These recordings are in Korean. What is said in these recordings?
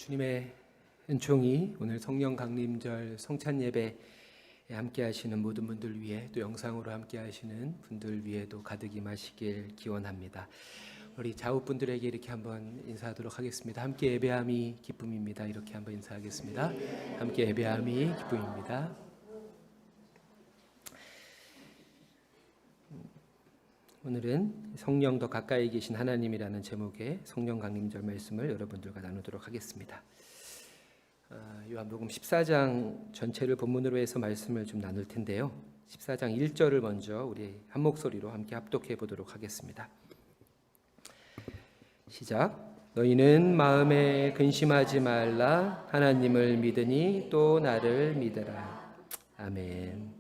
주님의 은총이 오늘 성령 강림절 성찬 예배에 함께 하시는 모든 분들 위해 또 영상으로 함께 하시는 분들 위에도 가득 임하시길 기원합니다. 우리 좌우분들에게 이렇게 한번 인사하도록 하겠습니다. 함께 예배함이 기쁨입니다. 이렇게 한번 인사하겠습니다. 함께 예배함이 기쁨입니다. 오늘은 성령 더 가까이 계신 하나님이라는 제목의 성령 강림절 말씀을 여러분들과 나누도록 하겠습니다. 요한복음 14장 전체를 본문으로 해서 말씀을 좀 나눌 텐데요. 14장 1절을 먼저 우리 한 목소리로 함께 합독해 보도록 하겠습니다. 시작. 너희는 마음에 근심하지 말라. 하나님을 믿으니 또 나를 믿으라. 아멘.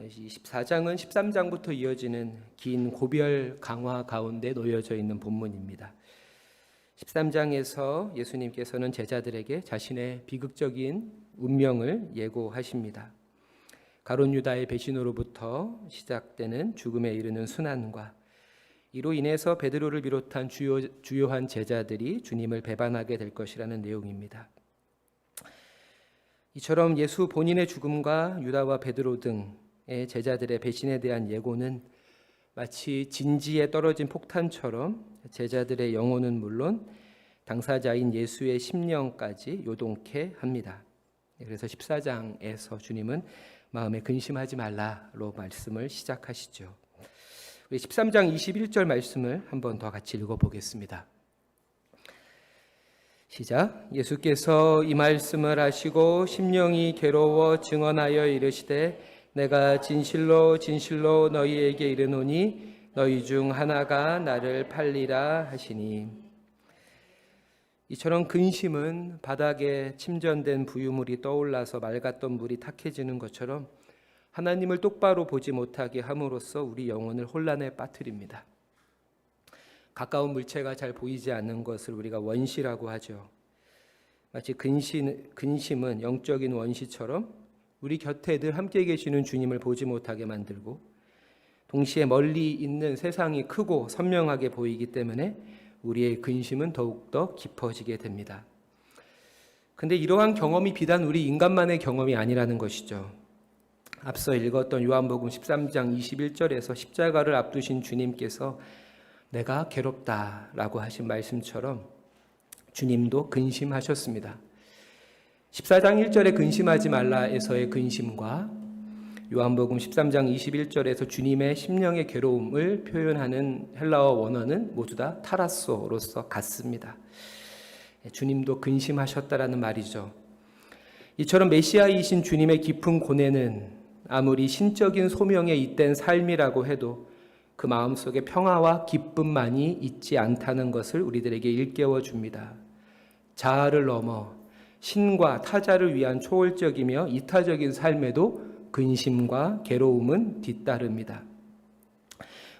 14장은 13장부터 이어지는 긴 고별 강화 가운데 놓여져 있는 본문입니다. 13장에서 예수님께서는 제자들에게 자신의 비극적인 운명을 예고하십니다. 가룟 유다의 배신으로부터 시작되는 죽음에 이르는 순환과 이로 인해서 베드로를 비롯한 주요한 제자들이 주님을 배반하게 될 것이라는 내용입니다. 이처럼 예수 본인의 죽음과 유다와 베드로 등의 제자들의 배신에 대한 예고는 마치 진지에 떨어진 폭탄처럼 제자들의 영혼은 물론 당사자인 예수의 심령까지 요동케 합니다. 그래서 14장에서 주님은 마음에 근심하지 말라로 말씀을 시작하시죠. 우리 13장 21절 말씀을 한 번 더 같이 읽어보겠습니다. 시작. 예수께서 이 말씀을 하시고 심령이 괴로워 증언하여 이르시되 내가 진실로 진실로 너희에게 이르노니 너희 중 하나가 나를 팔리라 하시니. 이처럼 근심은 바닥에 침전된 부유물이 떠올라서 맑았던 물이 탁해지는 것처럼 하나님을 똑바로 보지 못하게 함으로써 우리 영혼을 혼란에 빠뜨립니다. 가까운 물체가 잘 보이지 않는 것을 우리가 원시라고 하죠. 마치 근심은 영적인 원시처럼 우리 곁에 늘 함께 계시는 주님을 보지 못하게 만들고 동시에 멀리 있는 세상이 크고 선명하게 보이기 때문에 우리의 근심은 더욱더 깊어지게 됩니다. 근데 이러한 경험이 비단 우리 인간만의 경험이 아니라는 것이죠. 앞서 읽었던 요한복음 13장 21절에서 십자가를 앞두신 주님께서 내가 괴롭다라고 하신 말씀처럼 주님도 근심하셨습니다. 14장 1절에 근심하지 말라에서의 근심과 요한복음 13장 21절에서 주님의 심령의 괴로움을 표현하는 헬라어 원어는 모두 다 타라소로서 같습니다. 주님도 근심하셨다라는 말이죠. 이처럼 메시아이신 주님의 깊은 고뇌는 아무리 신적인 소명에 잇된 삶이라고 해도 그 마음속에 평화와 기쁨만이 있지 않다는 것을 우리들에게 일깨워 줍니다. 자아를 넘어 신과 타자를 위한 초월적이며 이타적인 삶에도 근심과 괴로움은 뒤따릅니다.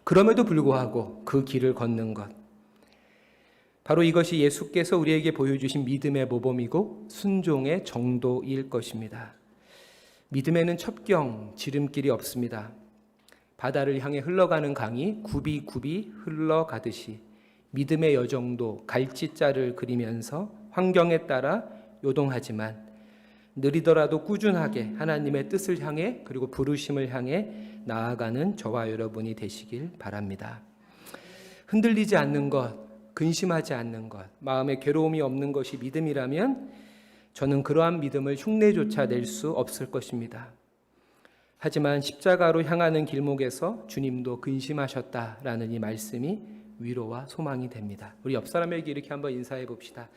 그럼에도 불구하고 그 길을 걷는 것, 바로 이것이 예수께서 우리에게 보여주신 믿음의 모범이고 순종의 정도일 것입니다. 믿음에는 첩경, 지름길이 없습니다. 바다를 향해 흘러가는 강이 굽이굽이 흘러가듯이 믿음의 여정도 갈지자를 그리면서 환경에 따라 요동하지만 느리더라도 꾸준하게 하나님의 뜻을 향해 그리고 부르심을 향해 나아가는 저와 여러분이 되시길 바랍니다. 흔들리지 않는 것, 근심하지 않는 것, 마음에 괴로움이 없는 것이 믿음이라면 저는 그러한 믿음을 흉내조차 낼 수 없을 것입니다. 하지만 십자가로 향하는 길목에서 주님도 근심하셨다라는 이 말씀이 위로와 소망이 됩니다. 우리 옆 사람에게 이렇게 한번 인사해 봅시다.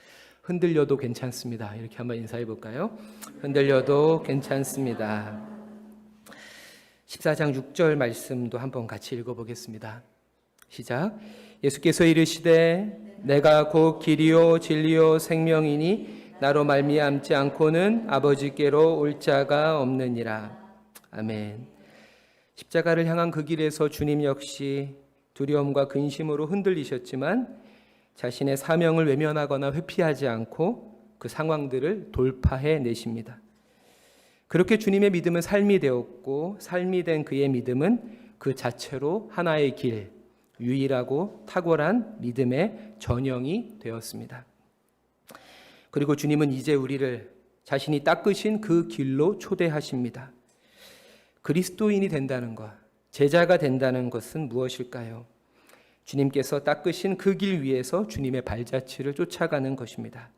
흔들려도 괜찮습니다. 이렇게 한번 인사해 볼까요? 흔들려도 괜찮습니다. 14장 6절 말씀도 한번 같이 읽어보겠습니다. 시작. 예수께서 이르시되 내가 곧 길이요 진리요 생명이니 나로 말미암지 않고는 아버지께로 올 자가 없느니라. 아멘. 십자가를 향한 그 길에서 주님 역시 두려움과 근심으로 흔들리셨지만 자신의 사명을 외면하거나 회피하지 않고 그 상황들을 돌파해 내십니다. 그렇게 주님의 믿음은 삶이 되었고 삶이 된 그의 믿음은 그 자체로 하나의 길, 유일하고 탁월한 믿음의 전형이 되었습니다. 그리고 주님은 이제 우리를 자신이 닦으신 그 길로 초대하십니다. 그리스도인이 된다는 것, 제자가 된다는 것은 무엇일까요? 주님께서 닦으신 그 길 위에서 주님의 발자취를 쫓아가는 것입니다.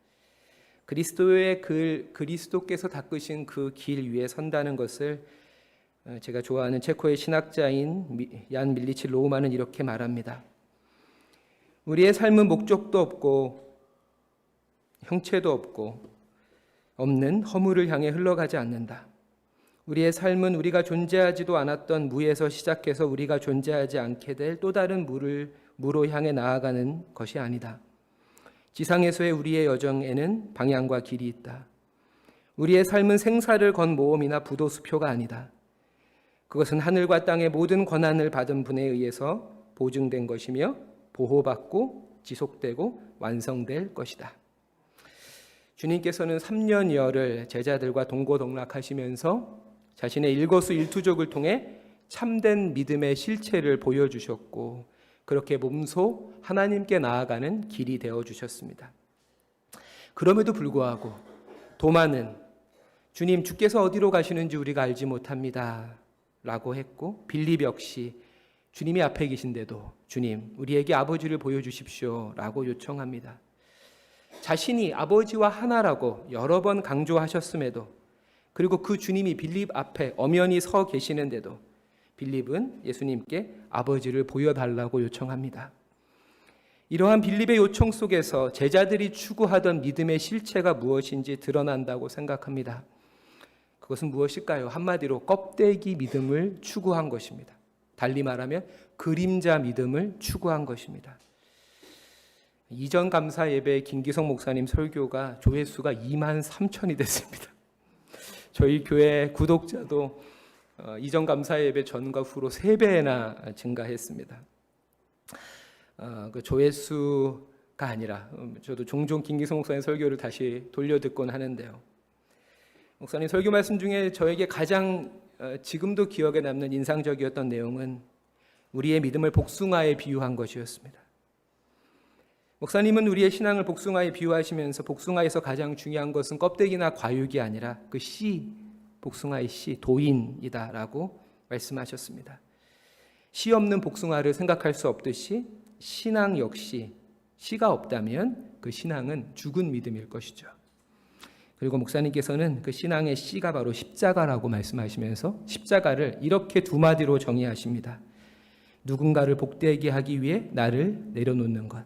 그리스도께서 닦으신 그 길 위에 선다는 것을 제가 좋아하는 체코의 신학자인 얀 밀리치 로우만은 이렇게 말합니다. 우리의 삶은 목적도 없고 형체도 없는 허물을 향해 흘러가지 않는다. 우리의 삶은 우리가 존재하지도 않았던 무에서 시작해서 우리가 존재하지 않게 될 또 다른 무로 향해 나아가는 것이 아니다. 지상에서의 우리의 여정에는 방향과 길이 있다. 우리의 삶은 생사를 건 모험이나 부도수표가 아니다. 그것은 하늘과 땅의 모든 권한을 받은 분에 의해서 보증된 것이며 보호받고 지속되고 완성될 것이다. 주님께서는 3년여를 제자들과 동고동락하시면서 자신의 일거수일투족을 통해 참된 믿음의 실체를 보여주셨고 그렇게 몸소 하나님께 나아가는 길이 되어주셨습니다. 그럼에도 불구하고 도마는 주님 주께서 어디로 가시는지 우리가 알지 못합니다 라고 했고 빌립 역시 주님이 앞에 계신데도 주님 우리에게 아버지를 보여주십시오 라고 요청합니다. 자신이 아버지와 하나라고 여러 번 강조하셨음에도 그리고 그 주님이 빌립 앞에 엄연히 서 계시는데도 빌립은 예수님께 아버지를 보여달라고 요청합니다. 이러한 빌립의 요청 속에서 제자들이 추구하던 믿음의 실체가 무엇인지 드러난다고 생각합니다. 그것은 무엇일까요? 한마디로 껍데기 믿음을 추구한 것입니다. 달리 말하면 그림자 믿음을 추구한 것입니다. 이전 감사 예배 김기성 목사님 설교가 조회수가 23,000이 됐습니다. 저희 교회 구독자도 이전 감사 예배 전과 후로 3배나 증가했습니다. 그 조회수가 아니라 저도 종종 김기성 목사님 설교를 다시 돌려 듣곤 하는데요. 목사님 설교 말씀 중에 저에게 가장 지금도 기억에 남는 인상적이었던 내용은 우리의 믿음을 복숭아에 비유한 것이었습니다. 목사님은 우리의 신앙을 복숭아에 비유하시면서 복숭아에서 가장 중요한 것은 껍데기나 과육이 아니라 그 씨, 복숭아의 씨, 도인이다라고 말씀하셨습니다. 씨 없는 복숭아를 생각할 수 없듯이 신앙 역시 씨가 없다면 그 신앙은 죽은 믿음일 것이죠. 그리고 목사님께서는 그 신앙의 씨가 바로 십자가라고 말씀하시면서 십자가를 이렇게 두 마디로 정의하십니다. 누군가를 복되게 하기 위해 나를 내려놓는 것.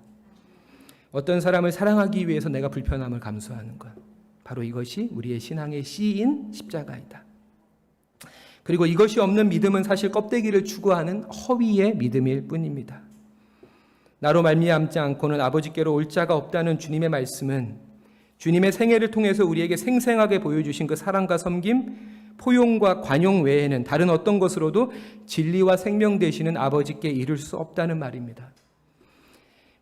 어떤 사람을 사랑하기 위해서 내가 불편함을 감수하는 것. 바로 이것이 우리의 신앙의 씨인 십자가이다. 그리고 이것이 없는 믿음은 사실 껍데기를 추구하는 허위의 믿음일 뿐입니다. 나로 말미암지 않고는 아버지께로 올 자가 없다는 주님의 말씀은 주님의 생애를 통해서 우리에게 생생하게 보여주신 그 사랑과 섬김, 포용과 관용 외에는 다른 어떤 것으로도 진리와 생명 되시는 아버지께 이룰 수 없다는 말입니다.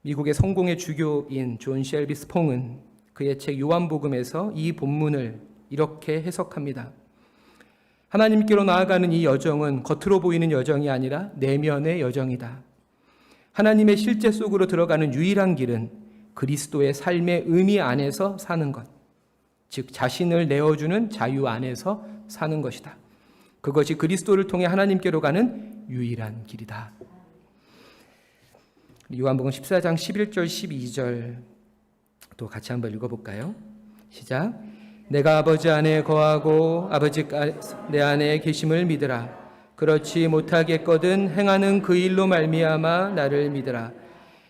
미국의 성공의 주교인 존 셸비 스퐁은 그의 책 요한복음에서 이 본문을 이렇게 해석합니다. 하나님께로 나아가는 이 여정은 겉으로 보이는 여정이 아니라 내면의 여정이다. 하나님의 실제 속으로 들어가는 유일한 길은 그리스도의 삶의 의미 안에서 사는 것, 즉 자신을 내어주는 자유 안에서 사는 것이다. 그것이 그리스도를 통해 하나님께로 가는 유일한 길이다. 요한복음 14장 11절 12절 또 같이 한번 읽어볼까요? 시작. 내가 아버지 안에 거하고 아버지가 내 안에 계심을 믿으라. 그렇지 못하겠거든 행하는 그 일로 말미암아 나를 믿으라.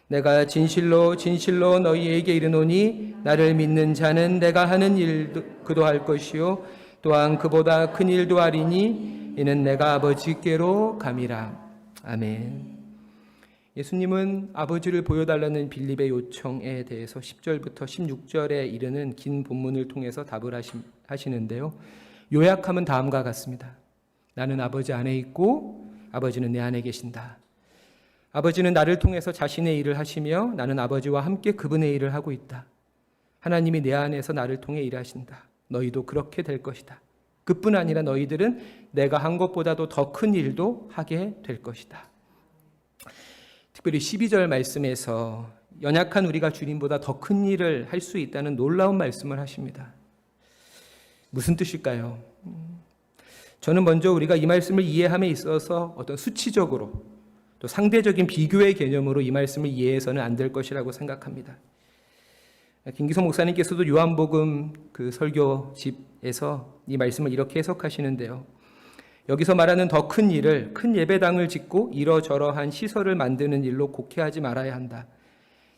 내가 진실로 진실로 너희에게 이르노니 나를 믿는 자는 내가 하는 일도 그도 할 것이요 또한 그보다 큰 일도 하리니 이는 내가 아버지께로 감이라. 아멘. 예수님은 아버지를 보여달라는 빌립의 요청에 대해서 10절부터 16절에 이르는 긴 본문을 통해서 답을 하시는데요. 요약하면 다음과 같습니다. 나는 아버지 안에 있고 아버지는 내 안에 계신다. 아버지는 나를 통해서 자신의 일을 하시며 나는 아버지와 함께 그분의 일을 하고 있다. 하나님이 내 안에서 나를 통해 일하신다. 너희도 그렇게 될 것이다. 그뿐 아니라 너희들은 내가 한 것보다도 더 큰 일도 하게 될 것이다. 특별히 12절 말씀에서 연약한 우리가 주님보다 더 큰 일을 할 수 있다는 놀라운 말씀을 하십니다. 무슨 뜻일까요? 저는 먼저 우리가 이 말씀을 이해함에 있어서 어떤 수치적으로 또 상대적인 비교의 개념으로 이 말씀을 이해해서는 안 될 것이라고 생각합니다. 김기성 목사님께서도 요한복음 그 설교집에서 이 말씀을 이렇게 해석하시는데요. 여기서 말하는 더 큰 일을 큰 예배당을 짓고 이러저러한 시설을 만드는 일로 곡해하지 말아야 한다.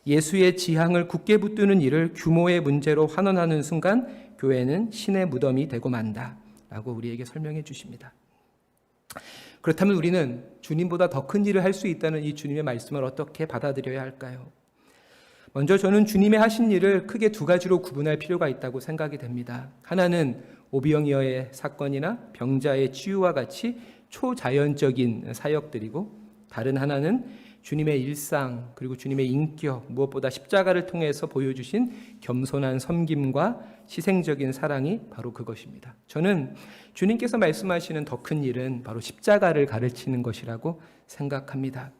예수의 지향을 굳게 붙드는 일을 규모의 문제로 환원하는 순간 교회는 신의 무덤이 되고 만다 라고 우리에게 설명해 주십니다. 그렇다면 우리는 주님보다 더 큰 일을 할 수 있다는 이 주님의 말씀을 어떻게 받아들여야 할까요? 먼저 저는 주님의 하신 일을 크게 두 가지로 구분할 필요가 있다고 생각이 됩니다. 하나는 오병이어의 사건이나 병자의 치유와 같이 초자연적인 사역들이고, 다른 하나는 주님의 일상 그리고 주님의 인격, 무엇보다 십자가를 통해서 보여주신 겸손한 섬김과 희생적인 사랑이 바로 그것입니다. 저는 주님께서 말씀하시는 더 큰 일은 바로 십자가를 가르치는 것이라고 생각합니다.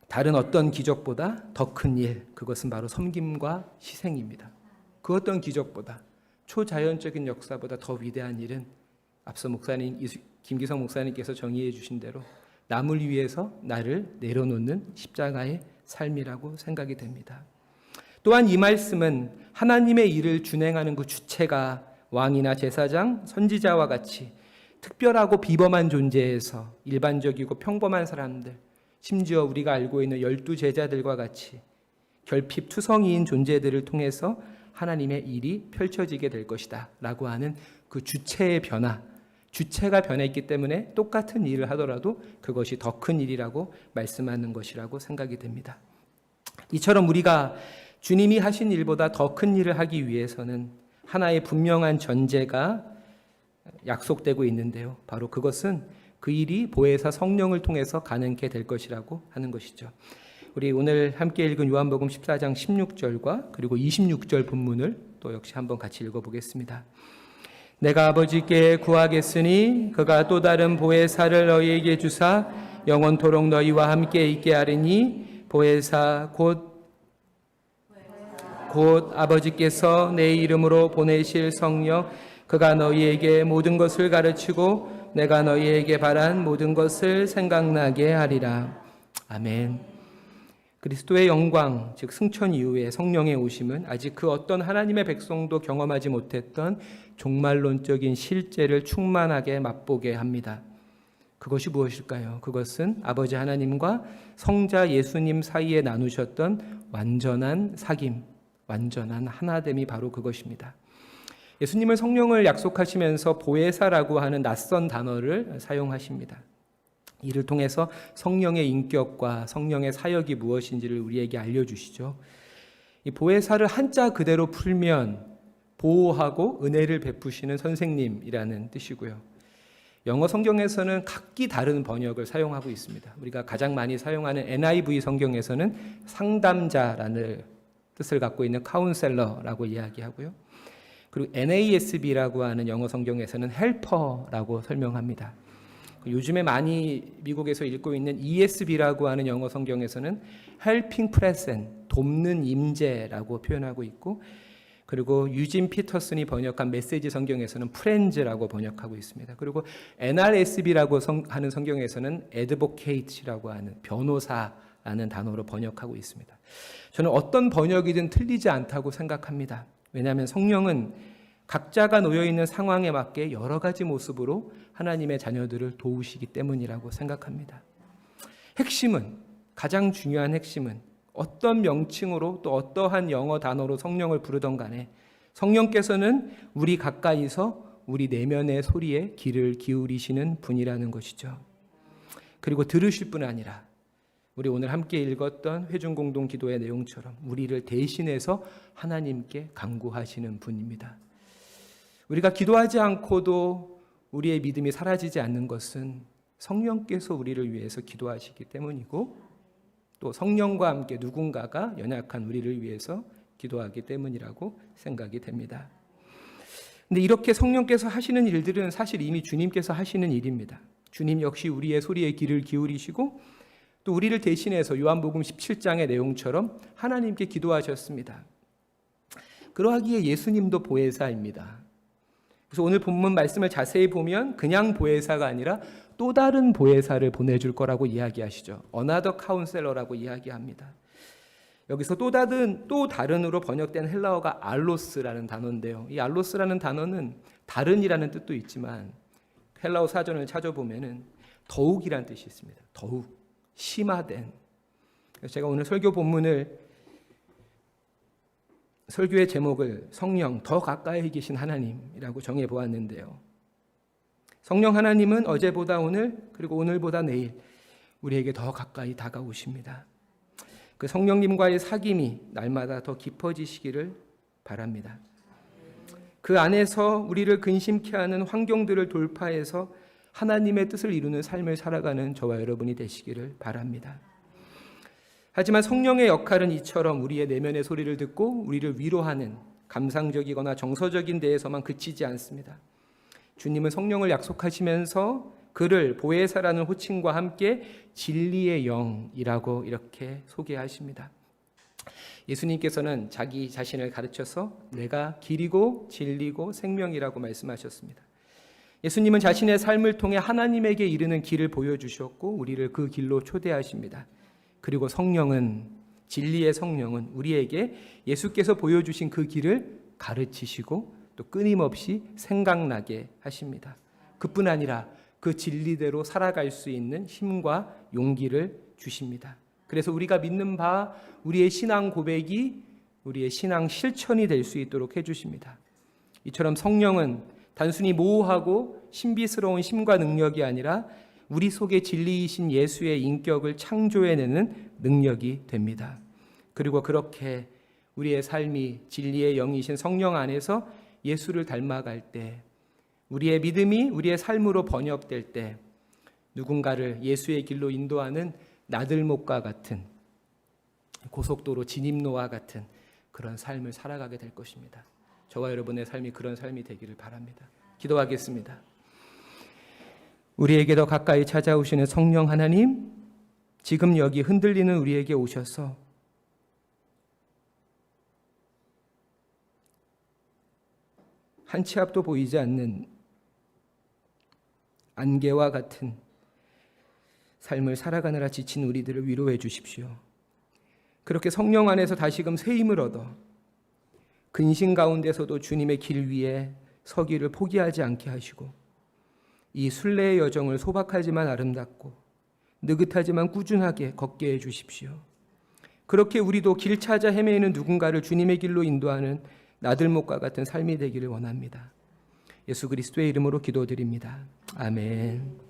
다른 어떤 기적보다 더 큰 일, 그것은 바로 섬김과 희생입니다. 그 어떤 기적보다, 초자연적인 역사보다 더 위대한 일은 앞서 김기성 목사님께서 정의해 주신 대로 남을 위해서 나를 내려놓는 십자가의 삶이라고 생각이 됩니다. 또한 이 말씀은 하나님의 일을 준행하는 그 주체가 왕이나 제사장, 선지자와 같이 특별하고 비범한 존재에서 일반적이고 평범한 사람들, 심지어 우리가 알고 있는 12 제자들과 같이 결핍 투성이인 존재들을 통해서 하나님의 일이 펼쳐지게 될 것이다 라고 하는 그 주체의 변화, 주체가 변했기 때문에 똑같은 일을 하더라도 그것이 더 큰 일이라고 말씀하는 것이라고 생각이 됩니다. 이처럼 우리가 주님이 하신 일보다 더 큰 일을 하기 위해서는 하나의 분명한 전제가 약속되고 있는데요. 바로 그것은 그 일이 보혜사 성령을 통해서 가능케 될 것이라고 하는 것이죠. 우리 오늘 함께 읽은 요한복음 14장 16절과 그리고 26절 본문을 또 역시 한번 같이 읽어보겠습니다. 내가 아버지께 구하겠으니 그가 또 다른 보혜사를 너희에게 주사 영원토록 너희와 함께 있게 하리니 보혜사 곧 아버지께서 내 이름으로 보내실 성령 그가 너희에게 모든 것을 가르치고 내가 너희에게 바란 모든 것을 생각나게 하리라. 아멘. 그리스도의 영광, 즉 승천 이후에 성령의 오심은 아직 그 어떤 하나님의 백성도 경험하지 못했던 종말론적인 실제를 충만하게 맛보게 합니다. 그것이 무엇일까요? 그것은 아버지 하나님과 성자 예수님 사이에 나누셨던 완전한 사귐, 완전한 하나됨이 바로 그것입니다. 예수님은 성령을 약속하시면서 보혜사라고 하는 낯선 단어를 사용하십니다. 이를 통해서 성령의 인격과 성령의 사역이 무엇인지를 우리에게 알려주시죠. 이 보혜사를 한자 그대로 풀면 보호하고 은혜를 베푸시는 선생님이라는 뜻이고요. 영어 성경에서는 각기 다른 번역을 사용하고 있습니다. 우리가 가장 많이 사용하는 NIV 성경에서는 상담자라는 뜻을 갖고 있는 카운셀러라고 이야기하고요. 그리고 NASB라고 하는 영어 성경에서는 헬퍼라고 설명합니다. 요즘에 많이 미국에서 읽고 있는 ESB라고 하는 영어 성경에서는 helping present, 돕는 임재라고 표현하고 있고, 그리고 유진 피터슨이 번역한 메시지 성경에서는 friends라고 번역하고 있습니다. 그리고 NRSB라고 하는 성경에서는 advocate라고 하는 변호사라는 단어로 번역하고 있습니다. 저는 어떤 번역이든 틀리지 않다고 생각합니다. 왜냐하면 성령은 각자가 놓여있는 상황에 맞게 여러 가지 모습으로 하나님의 자녀들을 도우시기 때문이라고 생각합니다. 가장 중요한 핵심은 어떤 명칭으로 또 어떠한 영어 단어로 성령을 부르던 간에 성령께서는 우리 가까이서 우리 내면의 소리에 귀를 기울이시는 분이라는 것이죠. 그리고 들으실 뿐 아니라 우리 오늘 함께 읽었던 회중공동 기도의 내용처럼 우리를 대신해서 하나님께 간구하시는 분입니다. 우리가 기도하지 않고도 우리의 믿음이 사라지지 않는 것은 성령께서 우리를 위해서 기도하시기 때문이고, 또 성령과 함께 누군가가 연약한 우리를 위해서 기도하기 때문이라고 생각이 됩니다. 근데 이렇게 성령께서 하시는 일들은 사실 이미 주님께서 하시는 일입니다. 주님 역시 우리의 소리에 귀를 기울이시고 또 우리를 대신해서 요한복음 17장의 내용처럼 하나님께 기도하셨습니다. 그러하기에 예수님도 보혜사입니다. 그래서 오늘 본문 말씀을 자세히 보면 그냥 보혜사가 아니라 또 다른 보혜사를 보내줄 거라고 이야기하시죠. Another counselor라고 이야기합니다. 여기서 또 다른으로 번역된 헬라어가 알로스라는 단어인데요. 이 알로스라는 단어는 다른이라는 뜻도 있지만 헬라어 사전을 찾아보면은 더욱이라는 뜻이 있습니다. 더욱 심화된. 그래서 제가 오늘 설교 본문을 설교의 제목을 성령 더 가까이 계신 하나님이라고 정해 보았는데요. 성령 하나님은 어제보다 오늘 그리고 오늘보다 내일 우리에게 더 가까이 다가오십니다. 그 성령님과의 사귐이 날마다 더 깊어지시기를 바랍니다. 그 안에서 우리를 근심케 하는 환경들을 돌파해서 하나님의 뜻을 이루는 삶을 살아가는 저와 여러분이 되시기를 바랍니다. 하지만 성령의 역할은 이처럼 우리의 내면의 소리를 듣고 우리를 위로하는 감상적이거나 정서적인 데에서만 그치지 않습니다. 주님은 성령을 약속하시면서 그를 보혜사라는 호칭과 함께 진리의 영이라고 이렇게 소개하십니다. 예수님께서는 자기 자신을 가르쳐서 내가 길이고 진리고 생명이라고 말씀하셨습니다. 예수님은 자신의 삶을 통해 하나님에게 이르는 길을 보여주셨고 우리를 그 길로 초대하십니다. 그리고 성령은 진리의 성령은 우리에게 예수께서 보여주신 그 길을 가르치시고 또 끊임없이 생각나게 하십니다. 그뿐 아니라 그 진리대로 살아갈 수 있는 힘과 용기를 주십니다. 그래서 우리가 믿는 바 우리의 신앙 고백이 우리의 신앙 실천이 될 수 있도록 해주십니다. 이처럼 성령은 단순히 모호하고 신비스러운 힘과 능력이 아니라 우리 속에 진리이신 예수의 인격을 창조해내는 능력이 됩니다. 그리고 그렇게 우리의 삶이 진리의 영이신 성령 안에서 예수를 닮아갈 때 우리의 믿음이 우리의 삶으로 번역될 때 누군가를 예수의 길로 인도하는 나들목과 같은 고속도로 진입로와 같은 그런 삶을 살아가게 될 것입니다. 저와 여러분의 삶이 그런 삶이 되기를 바랍니다. 기도하겠습니다. 우리에게 더 가까이 찾아오시는 성령 하나님, 지금 여기 흔들리는 우리에게 오셔서 한 치 앞도 보이지 않는 안개와 같은 삶을 살아가느라 지친 우리들을 위로해 주십시오. 그렇게 성령 안에서 다시금 새 힘을 얻어 근심 가운데서도 주님의 길 위에 서기를 포기하지 않게 하시고 이 순례의 여정을 소박하지만 아름답고 느긋하지만 꾸준하게 걷게 해 주십시오. 그렇게 우리도 길 찾아 헤매이는 누군가를 주님의 길로 인도하는 나들목과 같은 삶이 되기를 원합니다. 예수 그리스도의 이름으로 기도드립니다. 아멘.